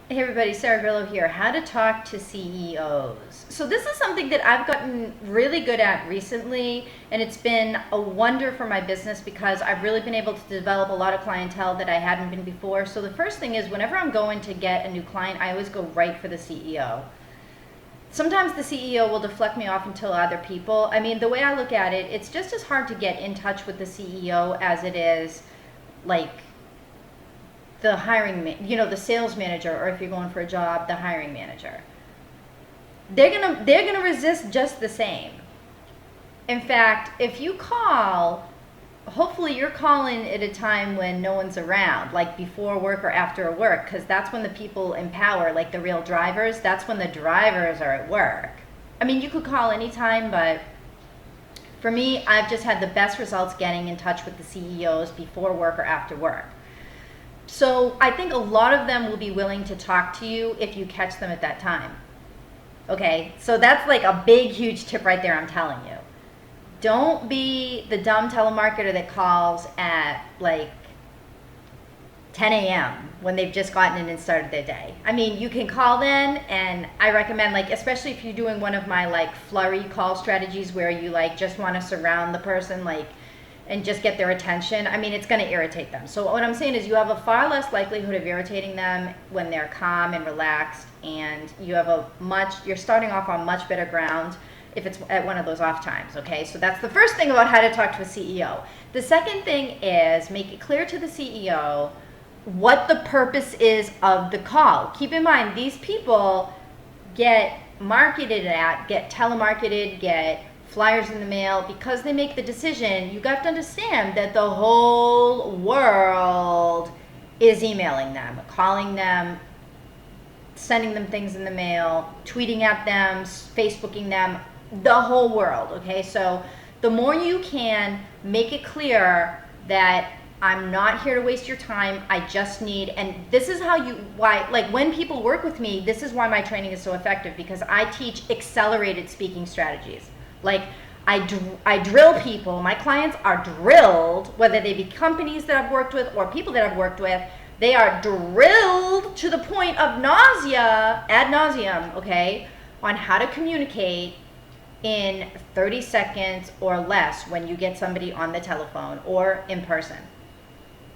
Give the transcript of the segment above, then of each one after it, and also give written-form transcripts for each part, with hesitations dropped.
Hey everybody, Sarah Grillo here. How to talk to CEOs. So this is something that I've gotten really good at recently, and it's been a wonder for my business because I've really been able to develop a lot of clientele that I hadn't been before. So the first thing is whenever I'm going to get a new client, I always go right for the CEO. Sometimes the CEO will deflect me off until other people. I mean, the way I look at it, it's just as hard to get in touch with the CEO as it is like the the sales manager, or if you're going for a job, the hiring manager. They're gonna resist just the same. In fact, if you call, hopefully you're calling at a time when no one's around, like before work or after work, because that's when the people in power, like the real drivers, that's when the drivers are at work. I mean, you could call anytime, but for me, I've just had the best results getting in touch with the CEOs before work or after work. So I think a lot of them will be willing to talk to you if you catch them at that time. Okay, so that's like a big, huge tip right there, I'm telling you. Don't be the dumb telemarketer that calls at like 10 a.m. when they've just gotten in and started their day. I mean, you can call then, and I recommend, like, especially if you're doing one of my like flurry call strategies where you like just want to surround the person, like, and just get their attention. I mean, it's going to irritate them. So what I'm saying is you have a far less likelihood of irritating them when they're calm and relaxed, and you're starting off on much better ground if it's at one of those off times, okay? So that's the first thing about how to talk to a CEO. The second thing is make it clear to the CEO what the purpose is of the call. Keep in mind, these people get get telemarketed, get flyers in the mail because they make the decision. You got to understand that the whole world is emailing them, calling them, sending them things in the mail, tweeting at them, Facebooking them, the whole world, okay? So the more you can make it clear that I'm not here to waste your time. I just need, and this is why, like when people work with me, this is why my training is so effective, because I teach accelerated speaking strategies. Like I drill people, my clients are drilled, whether they be companies that I've worked with or people that I've worked with, they are drilled to the point of nausea, ad nauseum, okay, on how to communicate in 30 seconds or less when you get somebody on the telephone or in person.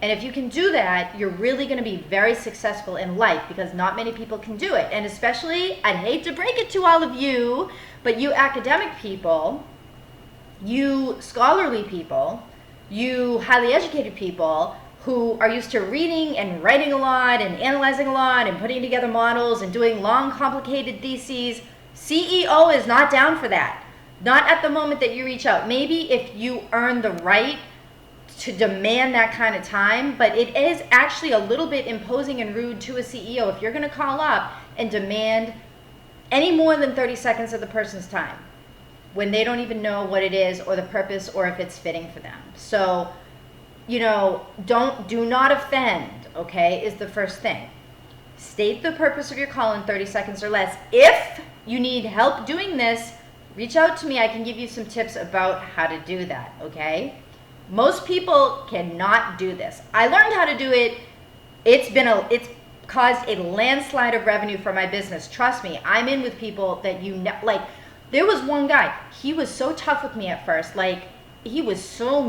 And if you can do that, you're really going to be very successful in life, because not many people can do it. And especially, I'd hate to break it to all of you, but you academic people, you scholarly people, you highly educated people who are used to reading and writing a lot and analyzing a lot and putting together models and doing long, complicated theses, CEO is not down for that. Not at the moment that you reach out. Maybe if you earn the right to demand that kind of time, but it is actually a little bit imposing and rude to a CEO if you're going to call up and demand any more than 30 seconds of the person's time when they don't even know what it is or the purpose or if it's fitting for them. So, do not offend, okay, is the first thing. State the purpose of your call in 30 seconds or less. If you need help doing this, reach out to me. I can give you some tips about how to do that, okay? Most people cannot do this. I learned how to do it. It's caused a landslide of revenue for my business. Trust me, I'm in with people that like. There was one guy. He was so tough with me at first. Like, he was so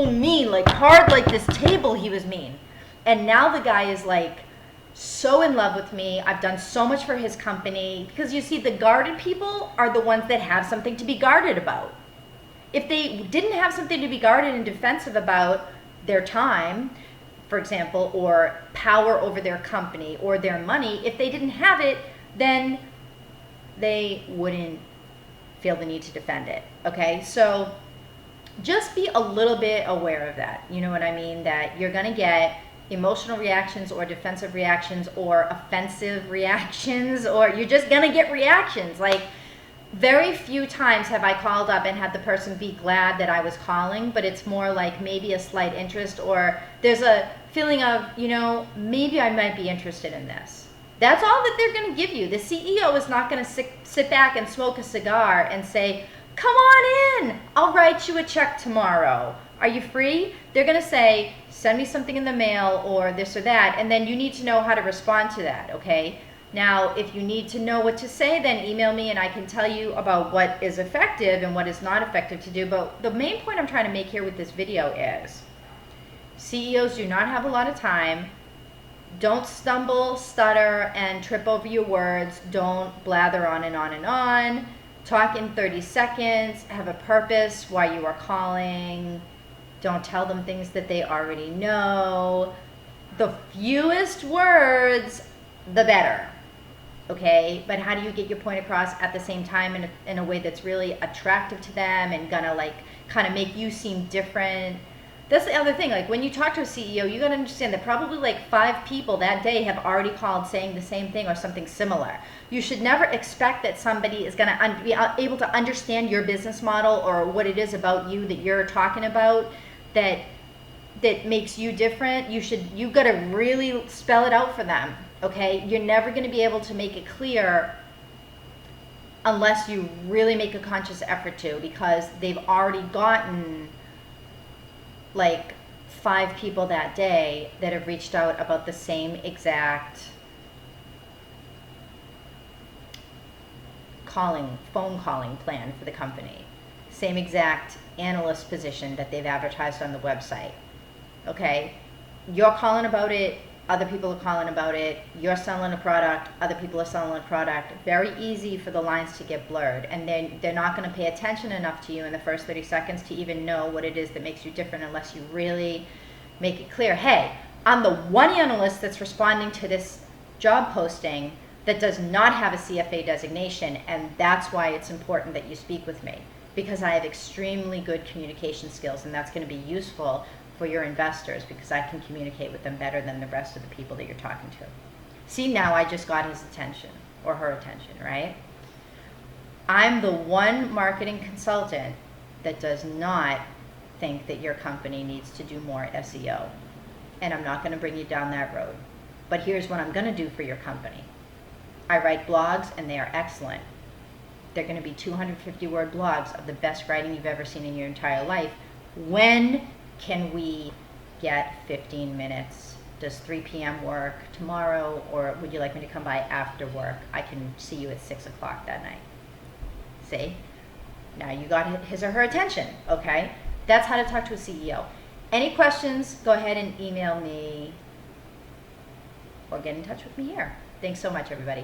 mean. Like, hard like this table, he was mean. And now the guy is like so in love with me. I've done so much for his company, because you see, the guarded people are the ones that have something to be guarded about. If they didn't have something to be guarded and defensive about, their time, for example, or power over their company or their money, if they didn't have it, then they wouldn't feel the need to defend it, okay? So just be a little bit aware of that. You know what I mean? That you're going to get emotional reactions or defensive reactions or offensive reactions, or you're just going to get reactions. Like, very few times have I called up and had the person be glad that I was calling, but it's more like maybe a slight interest, or there's a feeling of, maybe I might be interested in this. That's all that they're going to give you. The CEO is not going to sit back and smoke a cigar and say, come on in, I'll write you a check tomorrow. Are you free? They're going to say, send me something in the mail or this or that, and then you need to know how to respond to that, okay? Now, if you need to know what to say, then email me and I can tell you about what is effective and what is not effective to do. But the main point I'm trying to make here with this video is CEOs do not have a lot of time. Don't stumble, stutter, and trip over your words. Don't blather on and on and on. Talk in 30 seconds. Have a purpose why you are calling. Don't tell them things that they already know. The fewest words, the better. Okay? But how do you get your point across at the same time in a way that's really attractive to them and gonna like kind of make you seem different? That's the other thing. Like when you talk to a CEO, you got to understand that probably like 5 people that day have already called saying the same thing or something similar. You should never expect that somebody is going to be able to understand your business model or what it is about you that you're talking about that makes you different. You got to really spell it out for them. Okay? You're never going to be able to make it clear unless you really make a conscious effort to, because they've already gotten like 5 people that day that have reached out about the same exact phone calling plan for the company. Same exact analyst position that they've advertised on the website. Okay? You're calling about it, other people are calling about it, you're selling a product, other people are selling a product. Very easy for the lines to get blurred, and then they're not going to pay attention enough to you in the first 30 seconds to even know what it is that makes you different unless you really make it clear, hey, I'm the one analyst that's responding to this job posting that does not have a CFA designation, and that's why it's important that you speak with me, because I have extremely good communication skills, and that's going to be useful for your investors because I can communicate with them better than the rest of the people that you're talking to. See, now I just got his attention or her attention, right? I'm the one marketing consultant that does not think that your company needs to do more SEO. And I'm not going to bring you down that road. But here's what I'm going to do for your company. I write blogs and they are excellent. They're going to be 250-word blogs of the best writing you've ever seen in your entire life. When can we get 15 minutes? Does 3 p.m. work tomorrow, or would you like me to come by after work? I can see you at 6 o'clock that night. See? Now you got his or her attention, okay? That's how to talk to a CEO. Any questions, go ahead and email me or get in touch with me here. Thanks so much, everybody.